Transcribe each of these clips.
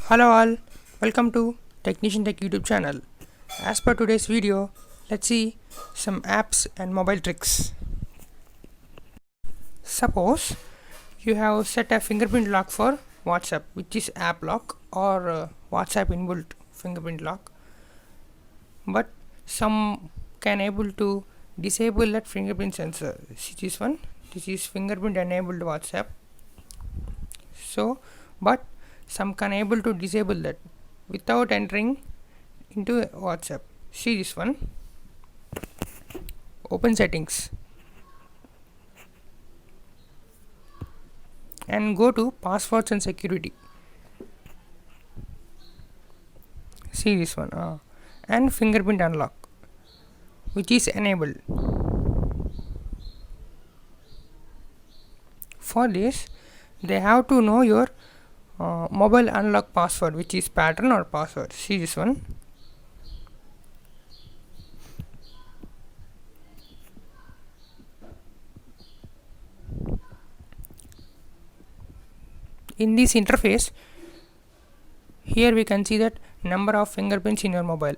Hello all, welcome to Techniciantech YouTube channel. As per today's video, let's see some apps and mobile tricks. Suppose you have set a fingerprint lock for WhatsApp, which is app lock or WhatsApp inbuilt fingerprint lock, but some can able to disable that fingerprint sensor. See this one, this is fingerprint enabled WhatsApp. So, but some can able to disable that without entering into WhatsApp. See this one, open settings and go to passwords and security. See this one, and fingerprint unlock, which is enabled. For this, they have to know your mobile unlock password, which is pattern or password. See this one. In this interface, here we can see that number of fingerprints in your mobile.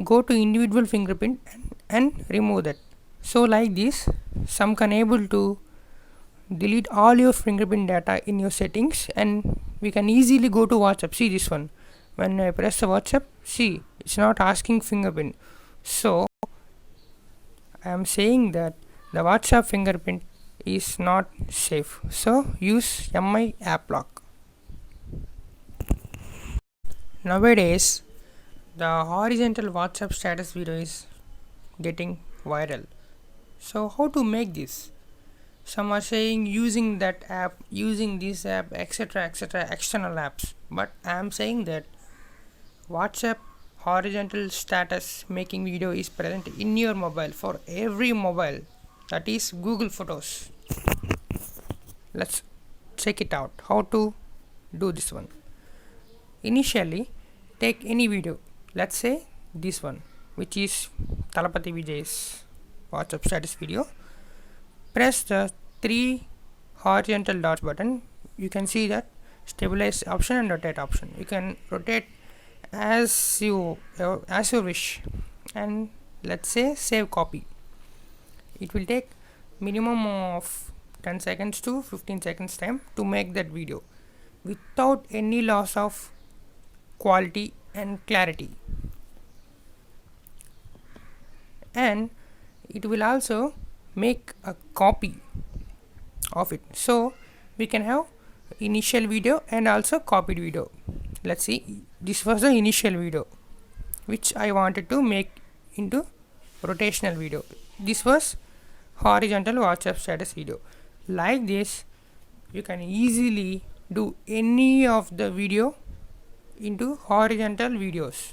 Go to individual fingerprint and remove that. So like this, some can able to delete all your fingerprint data in your settings, and we can easily go to WhatsApp. See this one, when I press the WhatsApp, see it's not asking fingerprint. So I am saying that the WhatsApp fingerprint is not safe, so use mi app lock. Nowadays the horizontal WhatsApp status video is getting viral. So how to make this? Some are saying using that app, using this app, etc., external apps, but I am saying that WhatsApp horizontal status making video is present in your mobile for every mobile, that is Google Photos. Let's check it out how to do this one. Initially, take any video, let's say this one, which is Talapati Vijay's WhatsApp status video. Press the 3 horizontal dots button. You can see that stabilize option and rotate option. You can rotate as you wish, and let's say save copy. It will take minimum of 10 seconds to 15 seconds time to make that video without any loss of quality and clarity, and it will also make a copy of it, so we can have initial video and also copied video. Let's see, this was the initial video which I wanted to make into rotational video. This was horizontal WhatsApp status video. Like this, you can easily do any of the video into horizontal videos.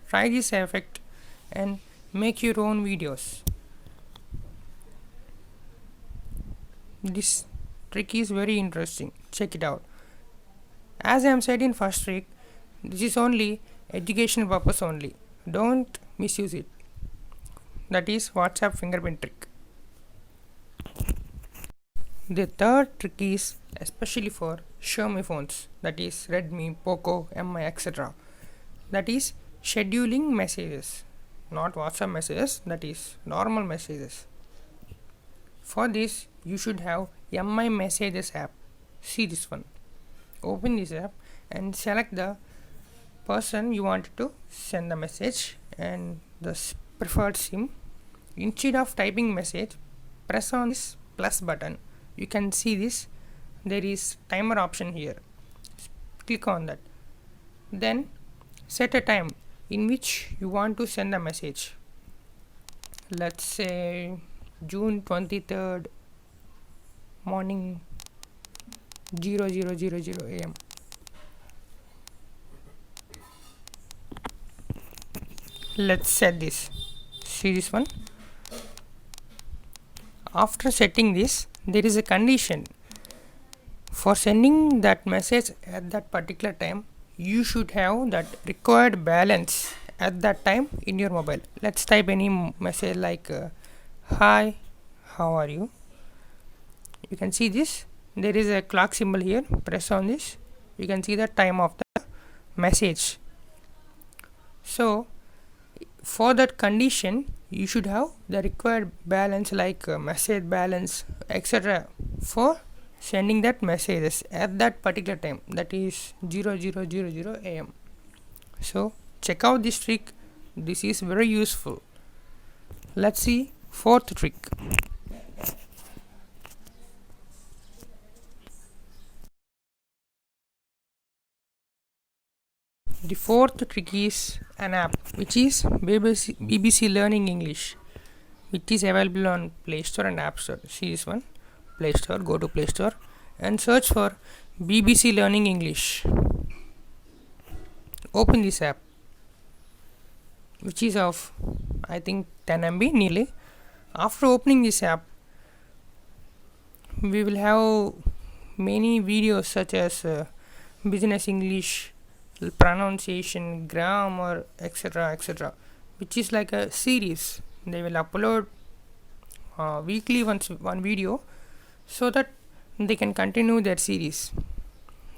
Try this effect and make your own videos. This trick is very interesting, check it out. As I am said in first trick, this is only educational purpose only, don't misuse it. That is WhatsApp fingerprint trick. The third trick is especially for Xiaomi phones, that is Redmi, Poco, Mi, etc. That is scheduling messages, not WhatsApp messages, that is normal messages. For this, you should have Mi Messages app. See this one. Open this app and select the person you want to send the message and the preferred SIM. Instead of typing message, press on this plus button. You can see this, there is timer option here. Click on that. Then set a time in which you want to send a message. Let's say June 23rd morning 0000 am. Let's set this. See this one. After setting this, there is a condition. For sending that message at that particular time, you should have that required balance at that time in your mobile. Let's type any message like hi, how are you? You can see this, there is a clock symbol here. Press on this, you can see the time of the message. So for that condition you should have the required balance, like message balance, etc., for sending that messages at that particular time, that is 0000 am. So check out this trick, this is very useful. Let's see fourth trick. The fourth trick is an app which is BBC Learning English, which is available on Play Store and App Store. See this one, Play Store, go to Play Store and search for BBC Learning English. Open this app, which is of I think 10 MB nearly. After opening this app, we will have many videos such as business English, pronunciation, grammar, etc., etc., which is like a series. They will upload weekly one video, so that they can continue their series.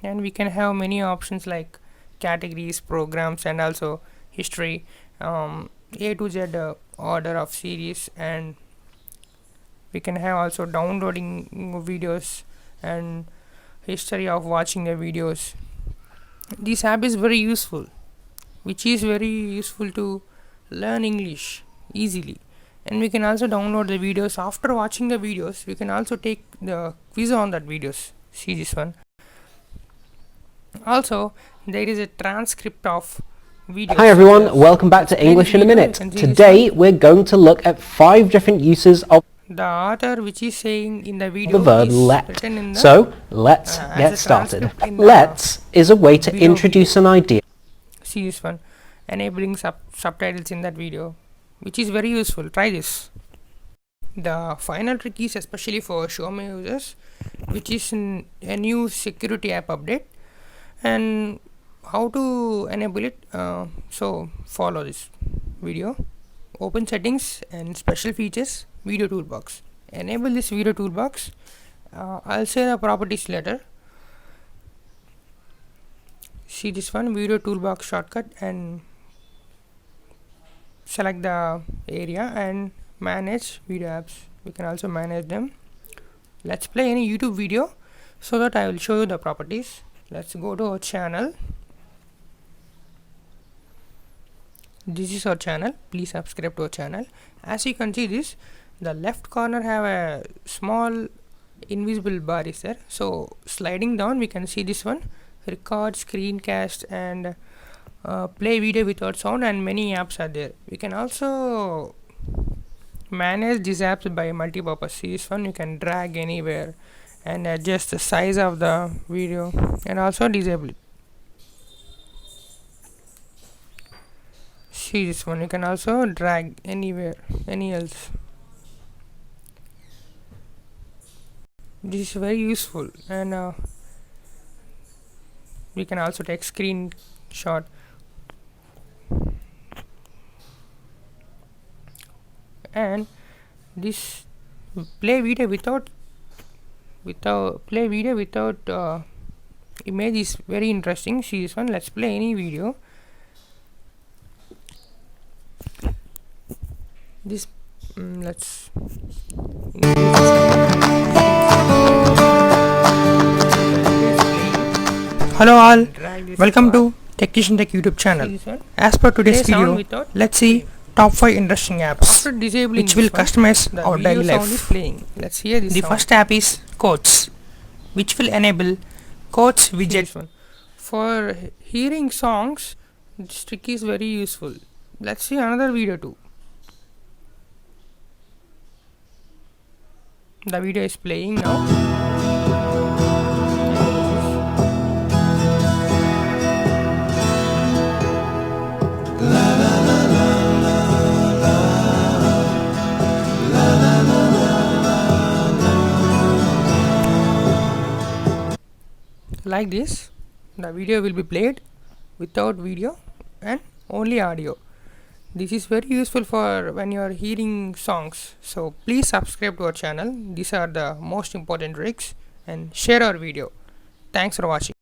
And we can have many options like categories, programs, and also history, A to Z order of series, and we can have also downloading videos and history of watching the videos. This app is very useful, which is very useful to learn English easily. And we can also download the videos. After watching the videos, we can also take the quiz on that videos. See this one. Also, there is a transcript of videos. Hi everyone, welcome back to English in a Minute. Today we're going to look at 5 different uses of the author which is saying in the video the verb is let. written in the, So let's get started. Let's is a way to introduce an idea. See this one, enabling subtitles in that video, which is very useful. Try this. The final trick is especially for Xiaomi users, which is a new security app update, and how to enable it. So follow this video. Open settings and special features, video toolbox. Enable this video toolbox. I'll say the properties later. See this one, video toolbox shortcut, and select the area and manage video apps. We can also manage them. Let's play any YouTube video so that I will show you the properties. Let's go to our channel. This is our channel. Please subscribe to our channel. As you can see this, the left corner have a small invisible bar is there. So sliding down, we can see this one, record, screencast, and play video without sound, and many apps are there. We can also manage these apps by multi-purpose. See this one, you can drag anywhere and adjust the size of the video, and also disable it. See this one, you can also drag anywhere, any else. This is very useful, and we can also take screenshot. And this play video without image is very interesting. See this one, let's play any video. This let's hello all, welcome to techniciantech YouTube channel. As per today's video, let's see top 5 interesting apps which will customize our daily life. Let's hear this. The first app is Quotes, which will enable Quotes widget. For hearing songs, this trick is very useful. Let's see another video too. The video is playing now. Like this, the video will be played without video and only audio. This is very useful for when you are hearing songs. So please subscribe to our channel. These are the most important tricks, and share our video. Thanks for watching.